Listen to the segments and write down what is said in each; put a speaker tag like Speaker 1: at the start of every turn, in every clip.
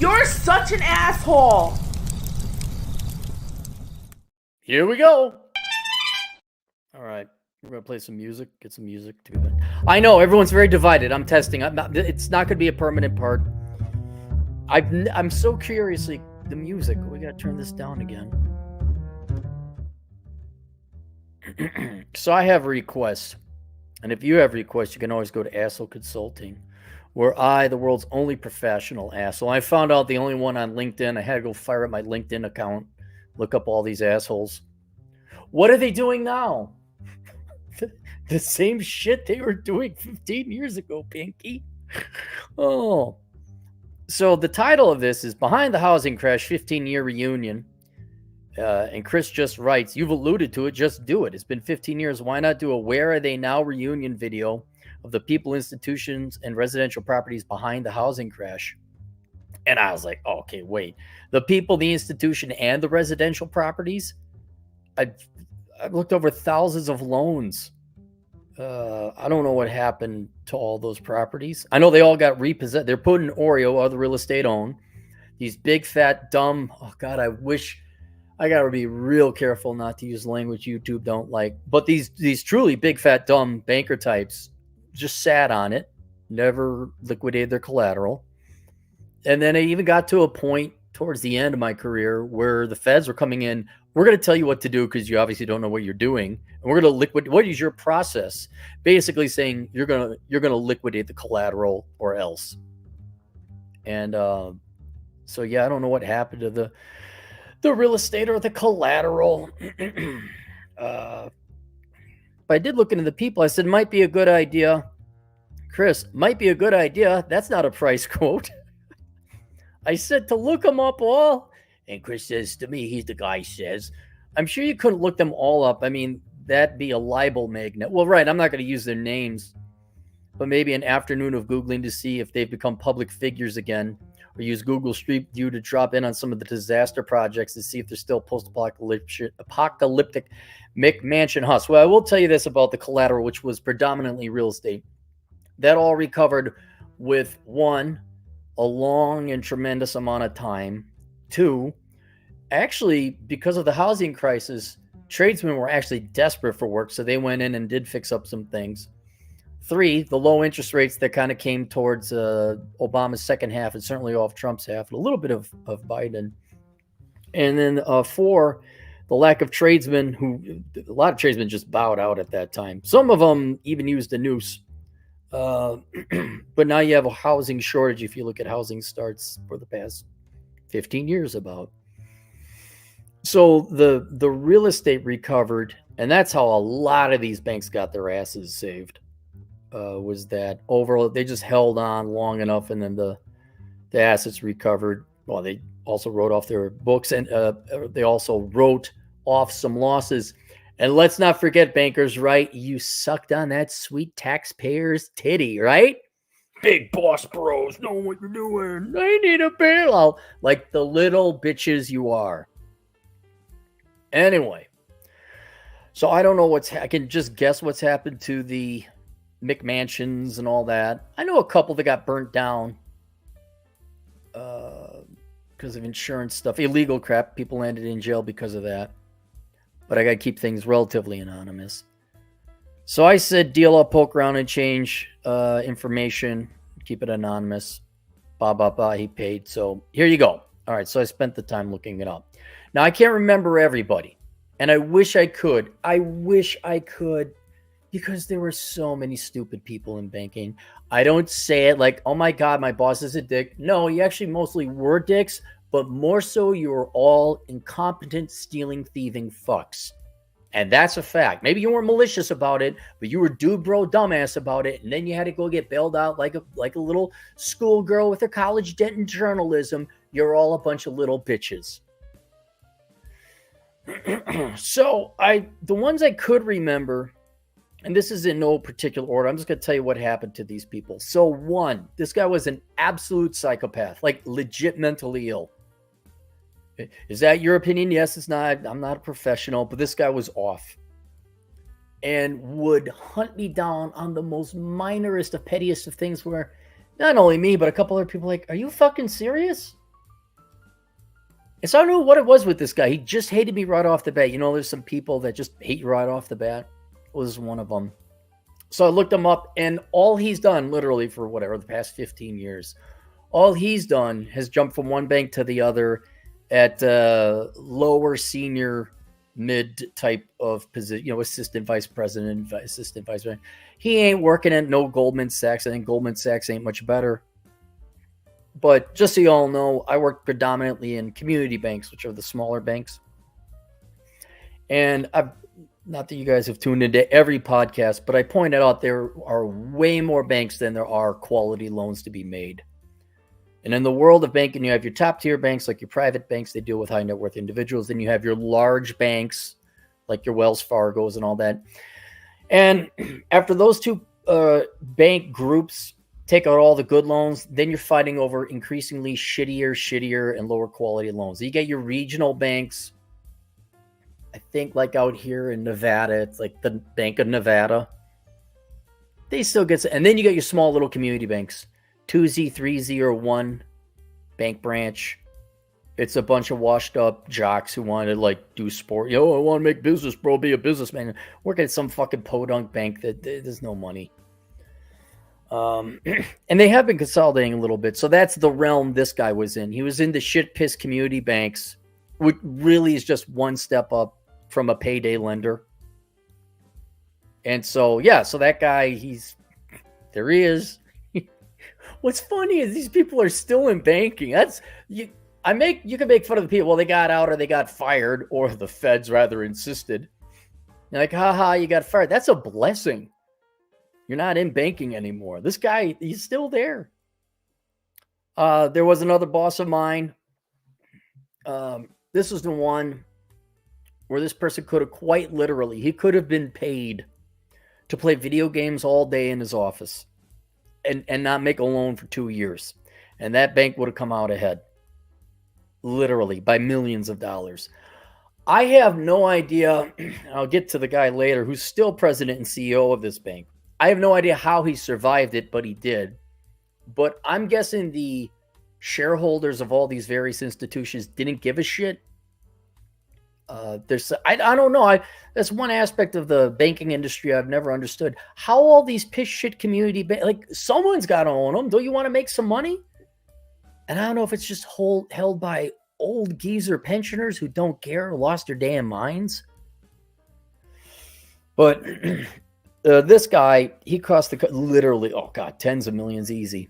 Speaker 1: You're such an asshole.
Speaker 2: Here we go. All right. We're going to play some music, get some music to it. I know, everyone's very divided. I'm testing. It's not going to be a permanent part. I'm so curiously, the music. We got to turn this down again. So I have requests. And if you have requests, you can always go to Asshole Consulting, where I, the world's only professional asshole. I found out the only one on LinkedIn. I had to go fire up my LinkedIn account, look up all these assholes. What are they doing now? The same shit they were doing 15 years ago, Pinky. Oh. So the title of this is Behind the Housing Crash 15-Year Reunion. And Chris just writes, you've alluded to it, just do it. It's been 15 years. Why not do a Where Are They Now reunion video of the people, institutions, and residential properties behind the housing crash? And I was like, oh, okay, wait. The people, the institution, and the residential properties? I've looked over thousands of loans. I don't know what happened to all those properties. I know they all got repossessed. They're put in Oreo, or the real estate owned. These big, fat, dumb, oh God, I wish, I got to be real careful not to use language YouTube don't like. But these truly big, fat, dumb banker types just sat on it, never liquidated their collateral. And then I even got to a point towards the end of my career where the feds were coming in. We're going to tell you what to do because you obviously don't know what you're doing. And we're going to liquidate. What is your process? Basically saying you're going to liquidate the collateral or else. And so, yeah, I don't know what happened to the real estate or the collateral. But I did look into the people. I said, might be a good idea. Chris, might be a good idea. That's not a price quote. I said to look them up all. And Chris says to me, he's the guy says, I'm sure you couldn't look them all up. I mean, that'd be a libel magnet. Well, right, I'm not going to use their names. But maybe an afternoon of Googling to see if they've become public figures again. Or use Google Street View to drop in on some of the disaster projects to see if they're still post-apocalyptic McMansion husks. Well, I will tell you this about the collateral, which was predominantly real estate. That all recovered with, one, a long and tremendous amount of time. Two, actually, because of the housing crisis, tradesmen were actually desperate for work, so they went in and did fix up some things. Three, the low interest rates that kind of came towards Obama's second half and certainly off Trump's half, and a little bit of Biden. And then four, the lack of tradesmen a lot of tradesmen just bowed out at that time. Some of them even used a noose. But now you have a housing shortage if you look at housing starts for the past 15 years about. So the real estate recovered, and that's how a lot of these banks got their asses saved. Was that overall they just held on long enough, and then the assets recovered. Well, they also wrote off their books, and they also wrote off some losses. And let's not forget, bankers, right? You sucked on that sweet taxpayer's titty, right? Big boss bros know what you're doing. I need a bailout. Like the little bitches you are. Anyway. So I don't know I can just guess what's happened to the McMansions and all that. I know a couple that got burnt down because of insurance stuff. Illegal crap. People landed in jail because of that. But I got to keep things relatively anonymous. So I said deal up, poke around, and change information. Keep it anonymous. He paid. So here you go. All right, so I spent the time looking it up. Now, I can't remember everybody. And I wish I could. Because there were so many stupid people in banking. I don't say it like, oh my God, my boss is a dick. No, you actually mostly were dicks, but more so you were all incompetent, stealing, thieving fucks. And that's a fact. Maybe you weren't malicious about it, but you were dude bro dumbass about it. And then you had to go get bailed out like a little schoolgirl with a college debt in journalism. You're all a bunch of little bitches. So the ones I could remember, and this is in no particular order. I'm just going to tell you what happened to these people. So one, this guy was an absolute psychopath, like legit mentally ill. Is that your opinion? Yes, it's not. I'm not a professional, but this guy was off and would hunt me down on the most minorest of pettiest of things where not only me, but a couple other people like, are you fucking serious? And so I don't know what it was with this guy. He just hated me right off the bat. You know, there's some people that just hate you right off the bat. Was one of them. So I looked him up, and all he's done, literally for whatever, the past 15 years, all he's done has jumped from one bank to the other at lower senior mid type of position, you know, assistant vice president, assistant vice president. He ain't working at no Goldman Sachs. I think Goldman Sachs ain't much better. But just so you all know, I work predominantly in community banks, which are the smaller banks. And I've, not that you guys have tuned into every podcast, but I pointed out there are way more banks than there are quality loans to be made. And in the world of banking, you have your top tier banks, like your private banks, they deal with high net worth individuals. Then you have your large banks, like your Wells Fargo's and all that. And after those two bank groups take out all the good loans, then you're fighting over increasingly shittier, and lower quality loans. So you get your regional banks. I think like out here in Nevada, it's like the Bank of Nevada. They still get, and then you get your small little community banks. 2Z, 3Z, or 1 bank branch. It's a bunch of washed up jocks who want to like do sport. Yo, I want to make business, bro. Be a businessman. Work at some fucking podunk bank that there's no money. And they have been consolidating a little bit. So that's the realm this guy was in. He was in the shit piss community banks, which really is just one step up from a payday lender. And so, yeah, so that guy, there he is. What's funny is these people are still in banking. You can make fun of the people. Well, they got out or they got fired, or the feds rather insisted. You're like, haha, you got fired. That's a blessing. You're not in banking anymore. This guy, he's still there. There was another boss of mine. This was the one where this person could have quite literally, he could have been paid to play video games all day in his office. And not make a loan for 2 years. And that bank would have come out ahead. Literally, by millions of dollars. I have no idea. I'll get to the guy later who's still president and CEO of this bank. I have no idea how he survived it, but he did. But I'm guessing the shareholders of all these various institutions didn't give a shit. I don't know. That's one aspect of the banking industry I've never understood. How all these piss shit community like someone's got to own them. Don't you want to make some money? And I don't know if it's just held by old geezer pensioners who don't care, lost their damn minds. But this guy, he cost literally, oh God, tens of millions easy.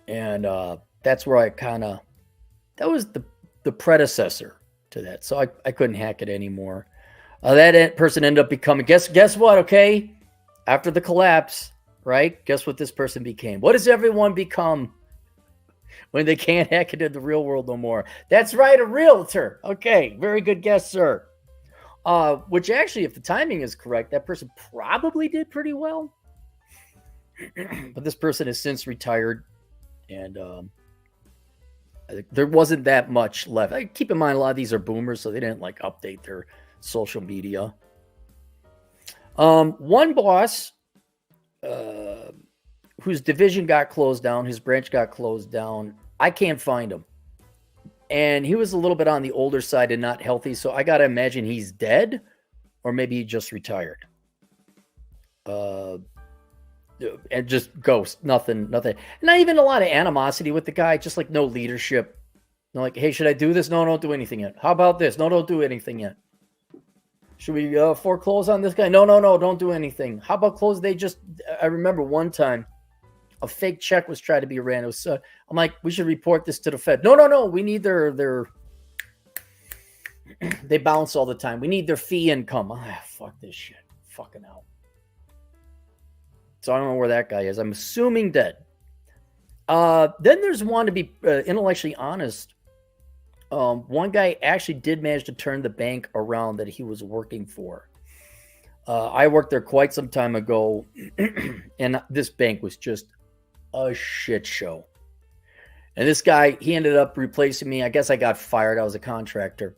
Speaker 2: And that's where that was the predecessor to that. So I couldn't hack it anymore. That person ended up becoming, guess what? Okay. After the collapse, right? Guess what this person became? What does everyone become when they can't hack it in the real world no more? That's right. A realtor. Okay. Very good guess, sir. Which actually, if the timing is correct, that person probably did pretty well. But this person has since retired, and there wasn't that much left. Keep in mind, a lot of these are boomers, so they didn't like update their social media. One boss whose division got closed down, his branch got closed down. I can't find him. And he was a little bit on the older side and not healthy, so I got to imagine he's dead, or maybe he just retired. And just ghost, nothing. Not even a lot of animosity with the guy, just like no leadership. Like, hey, should I do this? No, don't do anything yet. How about this? No, don't do anything yet. Should we foreclose on this guy? No, don't do anything. How about close? I remember one time a fake check was tried to be ran. It was, I'm like, we should report this to the Fed. No, we need their they bounce all the time. We need their fee income. Fuck this shit. Fucking hell. So I don't know where that guy is. I'm assuming dead. Then there's one, to be intellectually honest. One guy actually did manage to turn the bank around that he was working for. I worked there quite some time ago, and this bank was just a shit show. And this guy, he ended up replacing me. I guess I got fired. I was a contractor.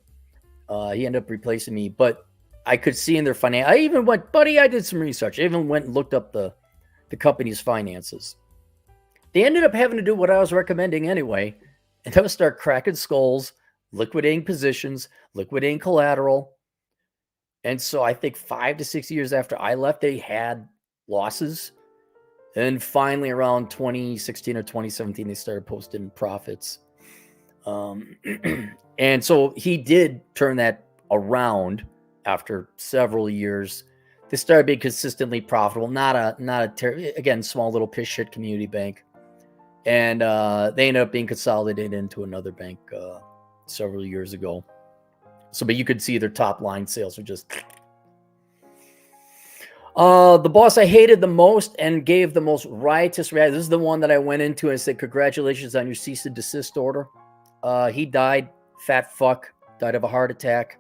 Speaker 2: He ended up replacing me, but I could see in their finance. I even went, buddy, I did some research. I even went and looked up the company's finances. They ended up having to do what I was recommending anyway. And that would start cracking skulls, liquidating positions, liquidating collateral. And so I think 5 to 6 years after I left, they had losses. And finally, around 2016 or 2017, they started posting profits. And so he did turn that around after several years. They started being consistently profitable. Not a again, small little piss shit community bank. And they ended up being consolidated into another bank several years ago. So, but you could see their top line sales are just. The boss I hated the most and gave the most riotous reaction. This is the one that I went into and said, "Congratulations on your cease and desist order." He died. Fat fuck. Died of a heart attack.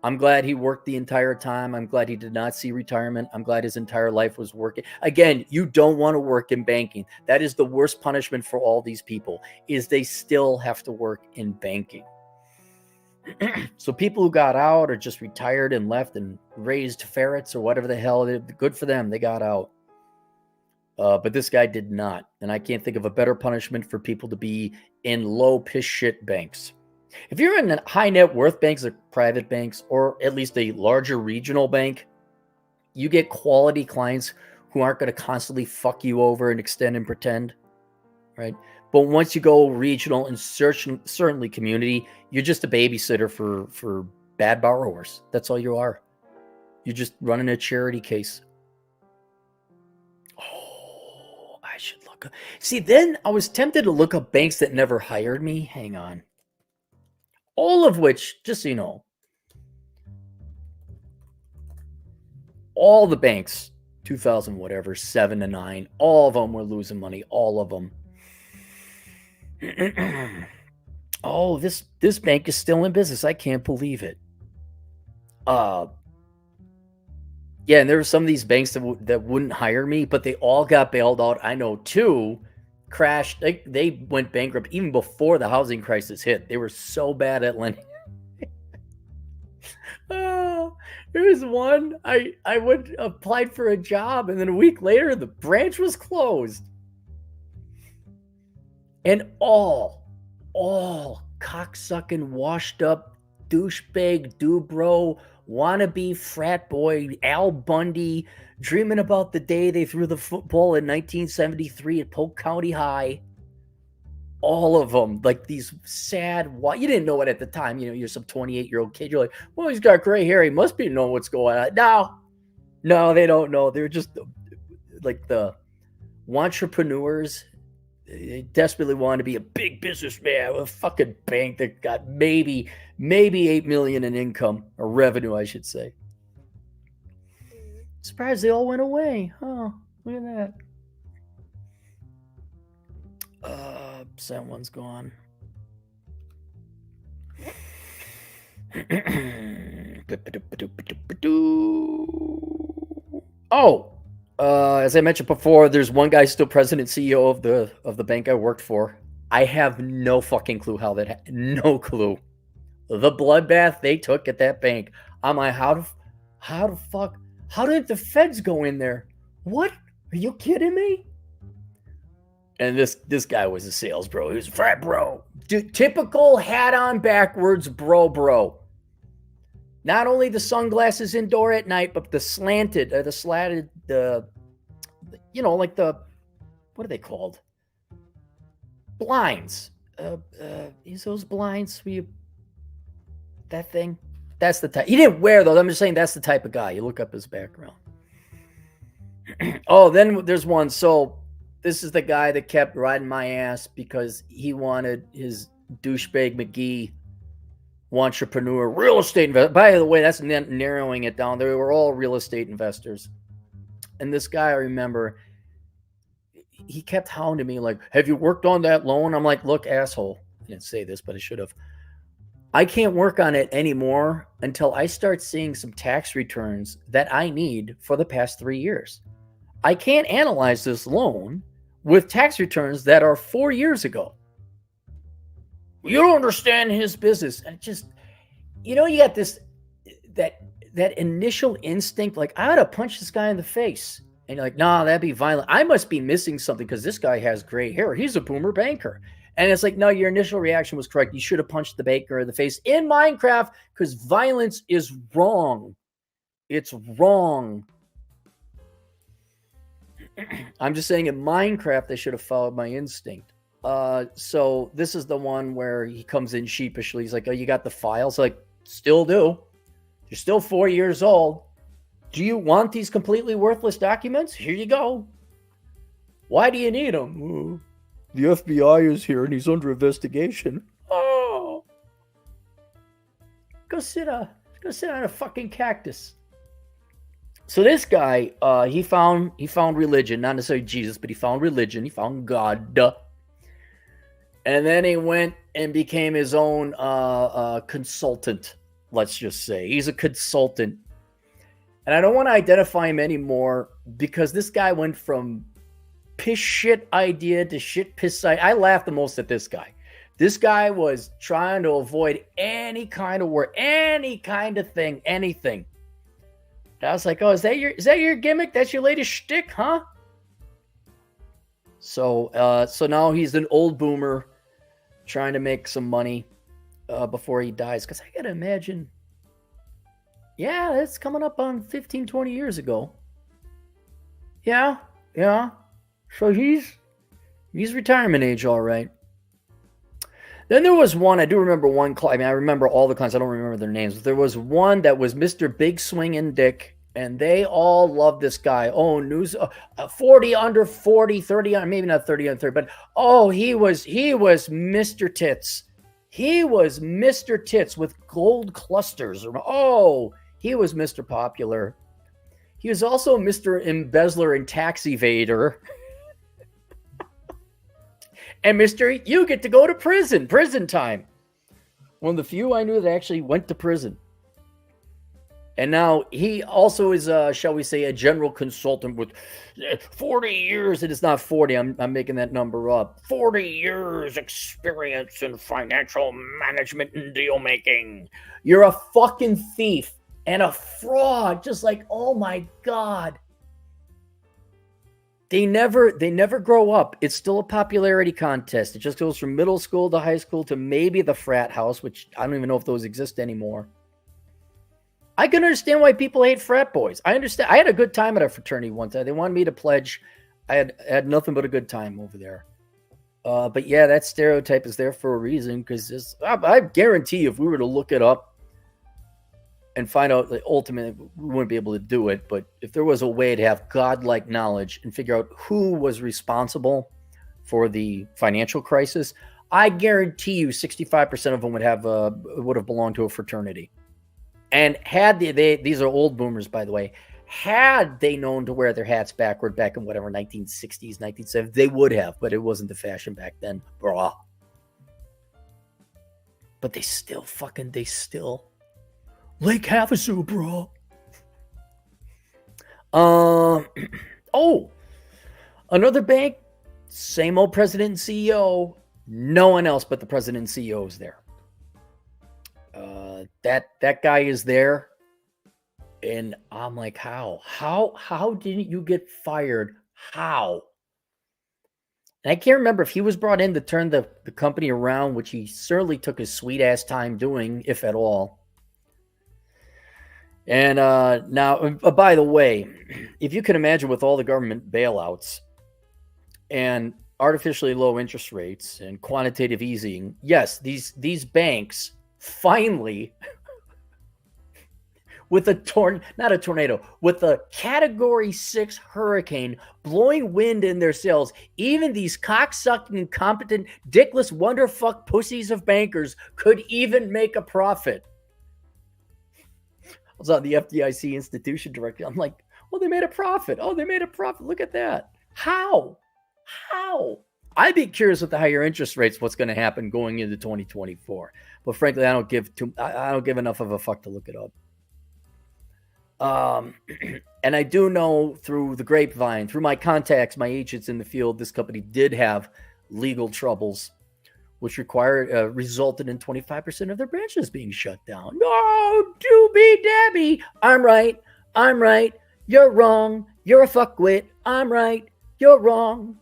Speaker 2: I'm glad he worked the entire time. I'm glad he did not see retirement. I'm glad his entire life was working. Again, you don't want to work in banking. That is the worst punishment for all these people, is they still have to work in banking. So people who got out or just retired and left and raised ferrets or whatever the hell, good for them. They got out. But this guy did not. And I can't think of a better punishment for people to be in low piss shit banks. If you're in high net worth banks or private banks, or at least a larger regional bank, you get quality clients who aren't going to constantly fuck you over and extend and pretend, right? But once you go regional and certainly community, you're just a babysitter for bad borrowers. That's all you are. You're just running a charity case. Oh, I should look up. See, then I was tempted to look up banks that never hired me. Hang on. All of which, just so you know, all the banks, 2000 whatever, 7 to 9, all of them were losing money. All of them. Oh, this bank is still in business. I can't believe it. Yeah, and there were some of these banks that wouldn't hire me, but they all got bailed out. I know 2 crashed. They went bankrupt even before the housing crisis hit. They were so bad at lending. Oh, there was one. I applied for a job, and then a week later, the branch was closed. And all cocksucking, washed up, douchebag, dubro, wannabe frat boy, Al Bundy, dreaming about the day they threw the football in 1973 at Polk County High. All of them, like these sad, you didn't know it at the time. You know, you're some 28-year-old kid. You're like, well, he's got gray hair. He must be knowing what's going on. No, they don't know. They're just like the entrepreneurs. They desperately want to be a big businessman with a fucking bank that got maybe $8 million in income or revenue, I should say. Surprised they all went away. Huh? Look at that. That one's gone. Oh. As I mentioned before, there's one guy still president CEO of the bank I worked for. I have no fucking clue how that no clue. The bloodbath they took at that bank. I'm like, how did the feds go in there? What? Are you kidding me? And this guy was a sales bro. He was a frat bro. Dude, typical hat on backwards bro. Not only the sunglasses indoor at night, but the slanted, like what are they called? Blinds. Is those blinds? That thing? That's the type. He didn't wear those. I'm just saying that's the type of guy. You look up his background. Oh, then there's one. So this is the guy that kept riding my ass because he wanted his douchebag McGee entrepreneur, real estate investor. By the way, that's narrowing it down. They were all real estate investors. And this guy, I remember, he kept hounding me like, have you worked on that loan? I'm like, look, asshole. I didn't say this, but I should have. I can't work on it anymore until I start seeing some tax returns that I need for the past 3 years. I can't analyze this loan with tax returns that are 4 years ago. You don't understand his business. And just, you got this, that initial instinct, like, I ought to punch this guy in the face. And you're like, nah, that'd be violent. I must be missing something because this guy has gray hair. He's a boomer banker. And it's like, no, your initial reaction was correct. You should have punched the baker in the face in Minecraft because violence is wrong. It's wrong. I'm just saying in Minecraft, they should have followed my instinct. So this is the one where he comes in sheepishly. He's like, oh, you got the files? Like, still do. You're still 4 years old. Do you want these completely worthless documents? Here you go. Why do you need them? The FBI is here and he's under investigation. Oh. Go sit on a fucking cactus. So this guy, he found religion, not necessarily Jesus, but he found religion. He found God. And then he went and became his own consultant, let's just say. He's a consultant. And I don't want to identify him anymore because this guy went from piss shit idea to shit piss idea. I laughed the most at this guy. This guy was trying to avoid any kind of word, any kind of thing, anything. And I was like, oh, is that your gimmick? That's your latest shtick, huh? So now he's an old boomer trying to make some money before he dies. Because I got to imagine, yeah, it's coming up on 15, 20 years ago. Yeah. So he's retirement age, all right. Then there was one, I do remember one, I remember all the clients, I don't remember their names. But there was one that was Mr. Big Swingin' Dick, and they all loved this guy. Oh, news, 40 under 40, 30 on, maybe not 30 on 30, but oh, he was Mr. Tits. He was Mr. Tits with gold clusters. Oh, he was Mr. Popular. He was also Mr. Embezzler and Tax Evader. And Mr. You get to go to prison time. One of the few I knew that actually went to prison. And now he also is, shall we say, a general consultant with 40 years. It is not 40. I'm making that number up. 40 years experience in financial management and deal making. You're a fucking thief and a fraud. Just like, oh my God. They never grow up. It's still a popularity contest. It just goes from middle school to high school to maybe the frat house, which I don't even know if those exist anymore. I can understand why people hate frat boys. I understand. I had a good time at a fraternity one time. They wanted me to pledge. I had nothing but a good time over there. But yeah, that stereotype is there for a reason because I guarantee you if we were to look it up and find out that ultimately we wouldn't be able to do it. But if there was a way to have godlike knowledge and figure out who was responsible for the financial crisis, I guarantee you 65% of them would have belonged to a fraternity. And had these are old boomers, by the way, had they known to wear their hats backward back in whatever 1960s, 1970s, they would have, but it wasn't the fashion back then, brah. But they still Lake Havasu, bro. Oh, another bank, same old president and CEO. No one else but the president and CEO is there. That guy is there, and I'm like, how didn't you get fired? How? And I can't remember if he was brought in to turn the company around, which he certainly took his sweet ass time doing, if at all. And now, by the way, if you can imagine with all the government bailouts and artificially low interest rates and quantitative easing, yes, these banks finally, with not a tornado, with a Category 6 hurricane blowing wind in their sails, even these cocksucking, incompetent, dickless, wonderfuck pussies of bankers could even make a profit. I was on the FDIC institution director. I'm like, well, they made a profit. Oh, they made a profit. Look at that. How? I'd be curious with the higher interest rates, what's going to happen going into 2024. But frankly, I don't give enough of a fuck to look it up. And I do know through the grapevine, through my contacts, my agents in the field, this company did have legal troubles, which resulted in 25% of their branches being shut down. No, doobie dabby. I'm right. You're wrong. You're a fuckwit. I'm right. You're wrong.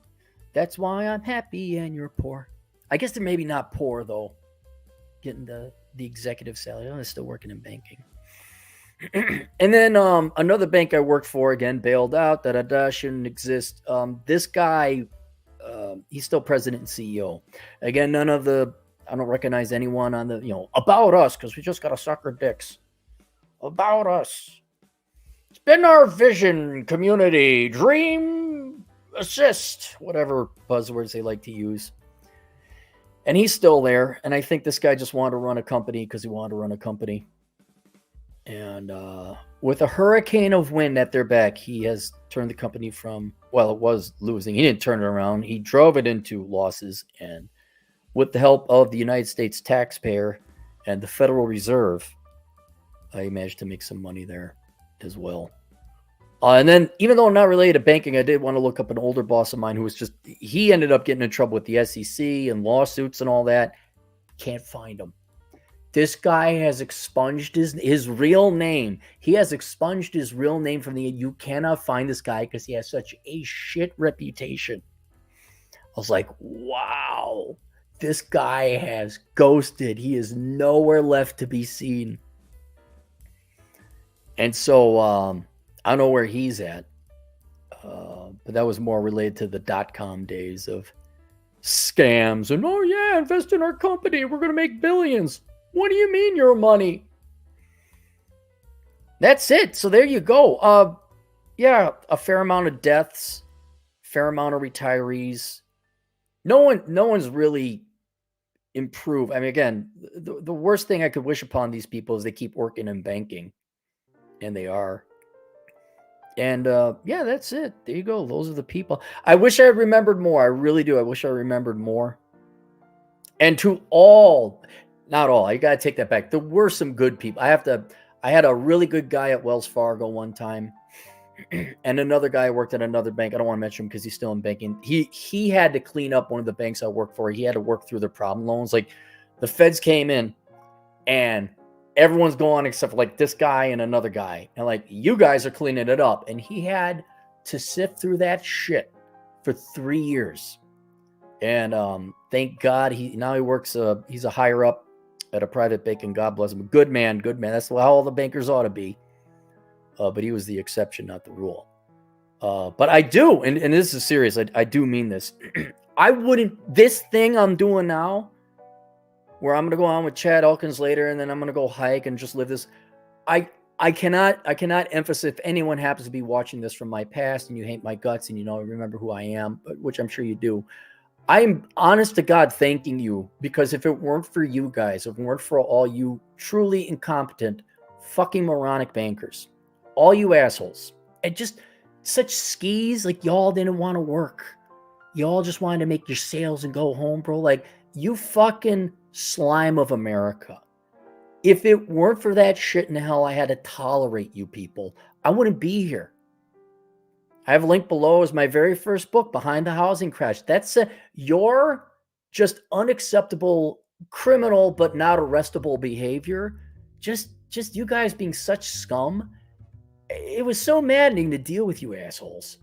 Speaker 2: That's why I'm happy and you're poor. I guess they're maybe not poor though, getting the executive salary. They're still working in banking. And then another bank I worked for, again, bailed out. Shouldn't exist. This guy, he's still president and CEO. Again, I don't recognize anyone on the, about us, because we just got to suck our dicks. About us. It's been our vision, community, dream, assist, whatever buzzwords they like to use. And he's still there. And I think this guy just wanted to run a company because he wanted to run a company. And with a hurricane of wind at their back, he has turned the company from, well, it was losing. He didn't turn it around. He drove it into losses. And with the help of the United States taxpayer and the Federal Reserve, I managed to make some money there as well. And then, even though I'm not related to banking, I did want to look up an older boss of mine who was he ended up getting in trouble with the SEC and lawsuits and all that. Can't find him. This guy has expunged his real name. He has expunged his real name from you cannot find this guy because he has such a shit reputation. I was like, wow, this guy has ghosted. He is nowhere left to be seen. And so I don't know where he's at. But that was more related to the .com days of scams. And, oh yeah, invest in our company. We're going to make billions. What do you mean your money? That's it. So there you go. Yeah, a fair amount of deaths, fair amount of retirees. No one's really improved. I mean, again, the worst thing I could wish upon these people is they keep working in banking. And they are. And yeah, that's it. There you go. Those are the people. I wish I remembered more. I really do. I wish I remembered more. And to all, not all, I got to take that back. There were some good people. I had a really good guy at Wells Fargo one time. And another guy worked at another bank. I don't want to mention him because he's still in banking. He had to clean up one of the banks I worked for. He had to work through their problem loans. Like the feds came in and everyone's gone except for like this guy and another guy. And like, you guys are cleaning it up. And he had to sift through that shit for 3 years. And thank God he works, he's a higher up at a private bank, and God bless him. Good man. That's how all the bankers ought to be. But he was the exception, not the rule. But I do, and this is serious. I do mean this. This thing I'm doing now, where I'm going to go on with Chad Elkins later, and then I'm going to go hike and just live this. I cannot emphasize, if anyone happens to be watching this from my past and you hate my guts and remember who I am, which I'm sure you do. I'm honest to God thanking you, because if it weren't for you guys, if it weren't for all you truly incompetent, fucking moronic bankers, all you assholes, and just such skis, like y'all didn't want to work. Y'all just wanted to make your sales and go home, bro. Like, you fucking slime of America. If it weren't for that shit in hell I had to tolerate you people, I wouldn't be here. I have a link below as my very first book, Behind the Housing Crash. That's your just unacceptable, criminal, but not arrestable behavior. Just you guys being such scum. It was so maddening to deal with you assholes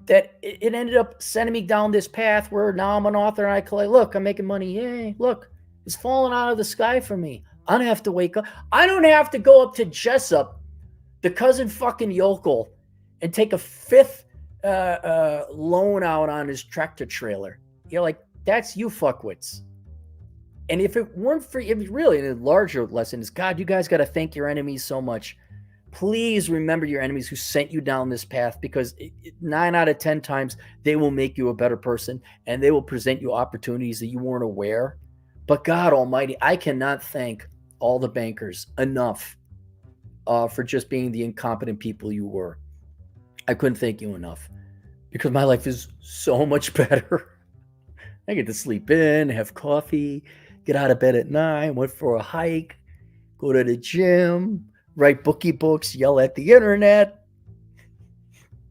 Speaker 2: that it ended up sending me down this path where now I'm an author and I collect, look, I'm making money. Yay, look, it's falling out of the sky for me. I don't have to wake up. I don't have to go up to Jessup, the cousin fucking yokel, and take a fifth loan out on his tractor trailer. You're like, that's you fuckwits. And if it weren't for, really, the larger lesson is, God, you guys got to thank your enemies so much. Please remember your enemies who sent you down this path, because 9 out of 10 times they will make you a better person and they will present you opportunities that you weren't aware. But God Almighty, I cannot thank all the bankers enough for just being the incompetent people you were. I couldn't thank you enough, because my life is so much better. I get to sleep in, have coffee, get out of bed at 9, went for a hike, go to the gym, write bookie books, yell at the internet,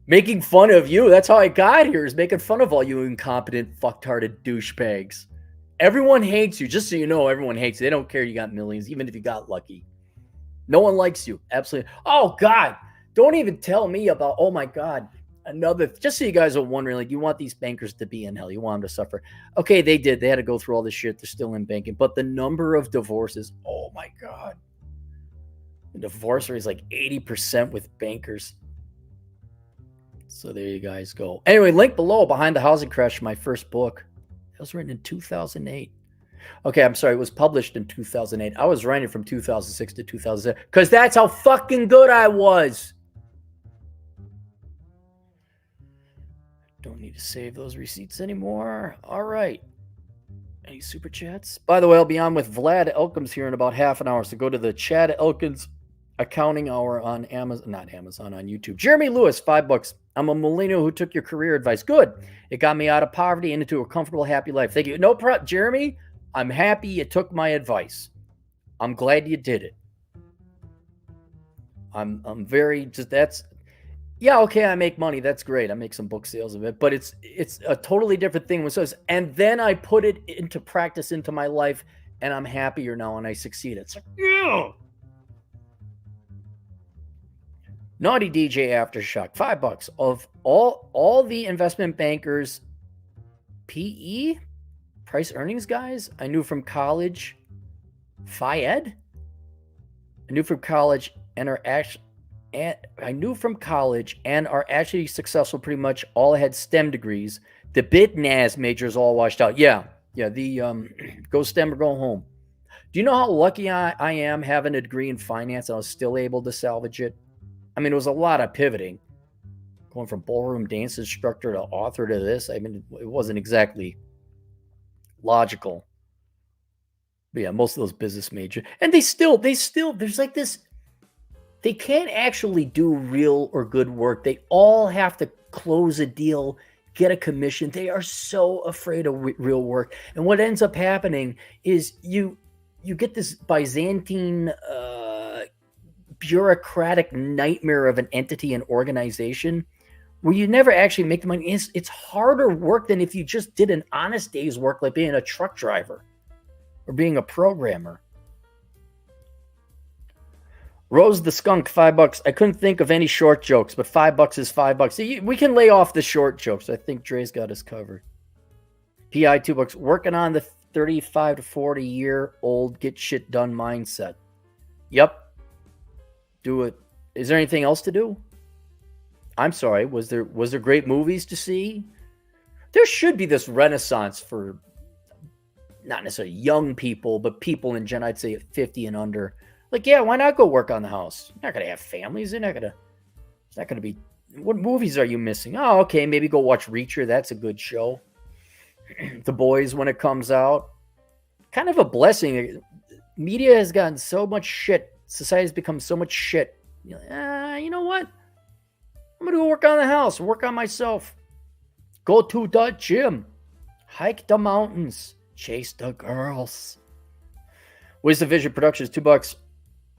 Speaker 2: making fun of you. That's how I got here, is making fun of all you incompetent, fucked-hearted douchebags. Everyone hates you. Just so you know, everyone hates you. They don't care you got millions, even if you got lucky. No one likes you. Absolutely. Oh, God. Don't even tell me about, oh, my God. just so you guys are wondering, like, you want these bankers to be in hell. You want them to suffer. Okay, they did. They had to go through all this shit. They're still in banking. But the number of divorces, oh my God. The divorce rate is like 80% with bankers. So there you guys go. Anyway, link below, Behind the Housing Crash, my first book. It was written in 2008. Okay, I'm sorry. It was published in 2008. I was writing from 2006 to 2007 because that's how fucking good I was. Don't need to save those receipts anymore. All right. Any super chats? By the way, I'll be on with Vlad Elkins here in about half an hour. So go to the Chad Elkins Accounting Hour on Amazon, not Amazon, on YouTube. Jeremy Lewis, $5. I'm a millennial who took your career advice. Good. It got me out of poverty and into a comfortable, happy life. Thank you. No problem, Jeremy. I'm happy you took my advice. I'm glad you did it. I'm very just that's yeah, okay, I make money. That's great. I make some book sales of it, but it's a totally different thing when says, and then I put it into practice into my life and I'm happier now and I succeed. It's like, yeah. Naughty DJ Aftershock, $5 of all the investment bankers PE price earnings guys I knew from college, Fayed. I knew from college and are actually successful. Pretty much all had STEM degrees. The BitNAS majors all washed out. Yeah. The go STEM or go home. Do you know how lucky I am having a degree in finance and I was still able to salvage it? I mean, it was a lot of pivoting, going from ballroom dance instructor to author to this. I mean, it wasn't exactly logical. But yeah, most of those business majors, and they still, there's like this, they can't actually do real or good work. They all have to close a deal, get a commission. They are so afraid of real work. And what ends up happening is you get this Byzantine bureaucratic nightmare of an entity and organization where you never actually make the money. It's harder work than if you just did an honest day's work, like being a truck driver or being a programmer. Rose the Skunk, $5. I couldn't think of any short jokes, but $5 is $5. We can lay off the short jokes. I think Dre's got us covered. PI, $2. Working on the 35 to 40 year old get shit done mindset. Yep. Do it. Is there anything else to do? I'm sorry. Was there great movies to see? There should be this renaissance for not necessarily young people, but people in general. I'd say at 50 and under. Like, yeah, why not go work on the house? You're not going to have families. It's not going to be, what movies are you missing? Oh, okay, maybe go watch Reacher. That's a good show. The Boys, when it comes out. Kind of a blessing. Media has gotten so much shit. Society has become so much shit. You know what? I'm going to go work on the house, work on myself. Go to the gym. Hike the mountains. Chase the girls. Wisdom Vision Productions, $2.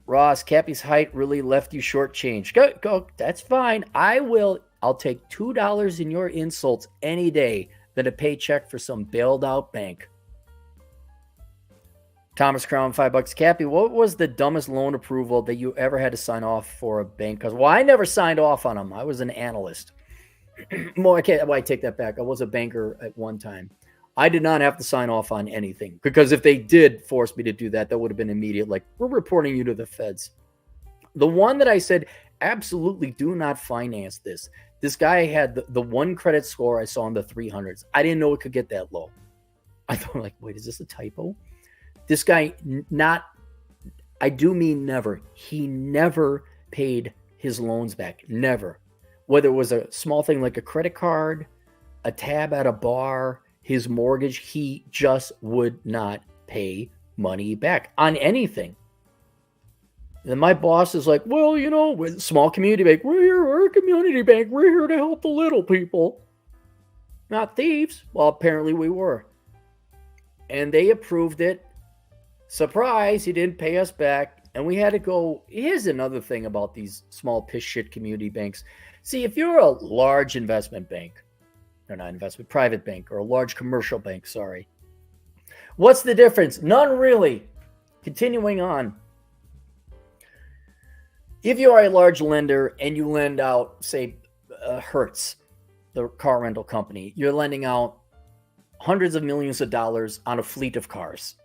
Speaker 2: Ross, Cappy's height really left you shortchanged. Go. That's fine. I'll take $2 in your insults any day than a paycheck for some bailed out bank. Thomas Crown, $5. Cappy, what was the dumbest loan approval that you ever had to sign off for a bank? Because, well, I never signed off on them. I was an analyst. Well, I take that back. I was a banker at one time. I did not have to sign off on anything, because if they did force me to do that, that would have been immediate. Like, we're reporting you to the feds. The one that I said, absolutely do not finance this. This guy had the one credit score I saw in the 300s. I didn't know it could get that low. I thought, like, wait, is this a typo? This guy, I do mean never. He never paid his loans back. Never. Whether it was a small thing like a credit card, a tab at a bar, his mortgage, he just would not pay money back on anything. And my boss is like, well, with small community bank, we're a community bank. We're here to help the little people, not thieves. Well, apparently we were. And they approved it. Surprise, he didn't pay us back. And we had to go. Here's another thing about these small piss shit community banks. See, if you're a large investment bank, or not investment, private bank, or a large commercial bank, sorry. What's the difference? None really. Continuing on. If you are a large lender and you lend out, say, Hertz, the car rental company. You're lending out hundreds of millions of dollars on a fleet of cars.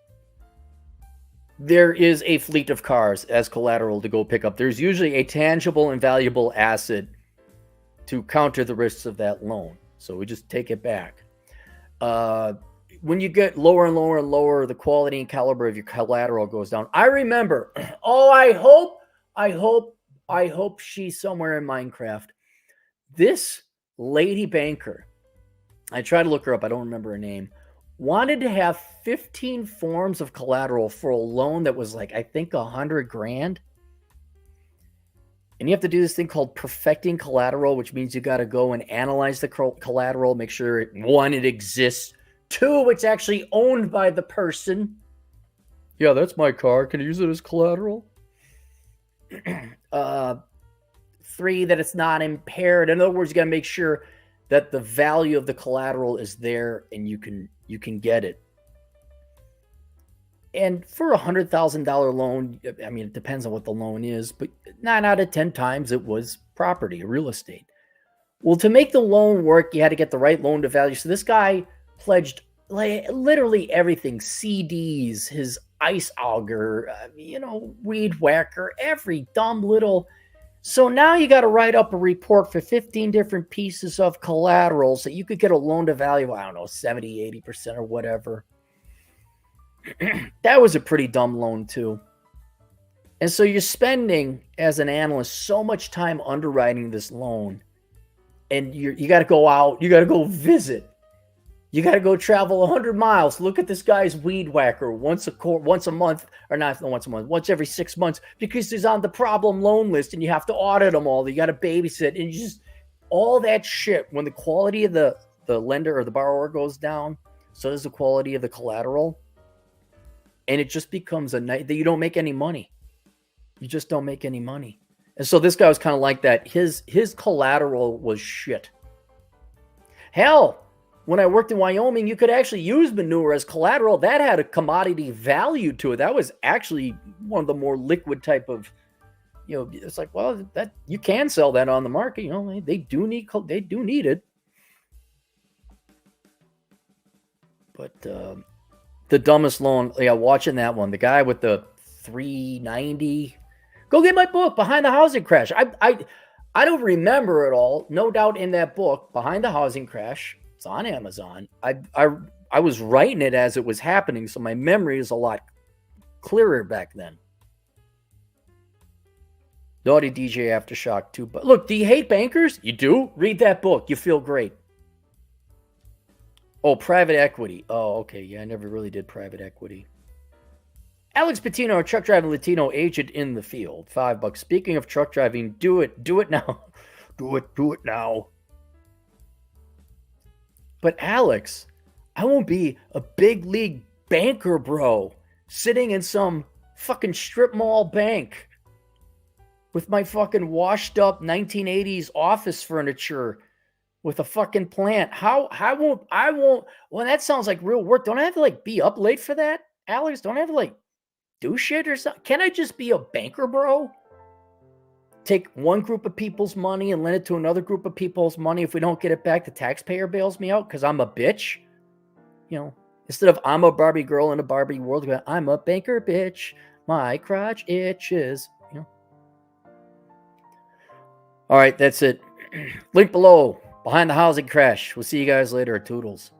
Speaker 2: There is a fleet of cars as collateral to go pick up. There's usually a tangible and valuable asset to counter the risks of that loan. So we just take it back. When you get lower and lower and lower, the quality and caliber of your collateral goes down. I remember, I hope she's somewhere in Minecraft. This lady banker, I tried to look her up, I don't remember her name, wanted to have 15 forms of collateral for a loan that was like, I think $100,000. And you have to do this thing called perfecting collateral, which means you got to go and analyze the collateral, make sure, one, it exists. Two, it's actually owned by the person. Yeah, that's my car. Can I use it as collateral? Three, that it's not impaired. In other words, you got to make sure that the value of the collateral is there and you can get it. And for a $100,000 loan, I mean, it depends on what the loan is, but 9 out of 10 times it was property, real estate. Well, to make the loan work, you had to get the right loan to value. So this guy pledged literally everything: CDs, his ice auger, weed whacker, every dumb little. So now you got to write up a report for 15 different pieces of collateral so you could get a loan to value, I don't know, 70, 80% or whatever. That was a pretty dumb loan too. And so you're spending, as an analyst, so much time underwriting this loan. And you got to go out, you got to go visit. You got to go travel 100 miles. Look at this guy's weed whacker once a month, or not once a month, once every 6 months, because he's on the problem loan list and you have to audit them all. You got to babysit, and you just, all that shit. When the quality of the lender or the borrower goes down, so does the quality of the collateral. And it just becomes a night that you don't make any money. You just don't make any money. And so this guy was kind of like that. His collateral was shit. Hell, when I worked in Wyoming, you could actually use manure as collateral. That had a commodity value to it. That was actually one of the more liquid type of, it's like, well, that you can sell that on the market. They do need it. But the dumbest loan, watching that one, the guy with the 390. Go get my book, Behind the Housing Crash. I don't remember it all. No doubt in that book, Behind the Housing Crash, it's on Amazon. I was writing it as it was happening, so my memory is a lot clearer back then. Naughty DJ Aftershock too. But look, do you hate bankers? You do? Read that book. You feel great. Oh, private equity. Oh, okay. Yeah, I never really did private equity. Alex Patino, a truck driving Latino agent in the field. $5. Speaking of truck driving, do it now. Do it now. But Alex, I won't be a big league banker, bro, sitting in some fucking strip mall bank with my fucking washed up 1980s office furniture with a fucking plant. I won't. Well, that sounds like real work. Don't I have to be up late for that, Alex? Don't I have to do shit or something? Can I just be a banker, bro? Take one group of people's money and lend it to another group of people's money. If we don't get it back, the taxpayer bails me out because I'm a bitch. Instead of I'm a Barbie girl in a Barbie world, I'm a banker bitch. My crotch itches. All right, that's it. Link below. Behind the Housing Crash. We'll see you guys later. Toodles.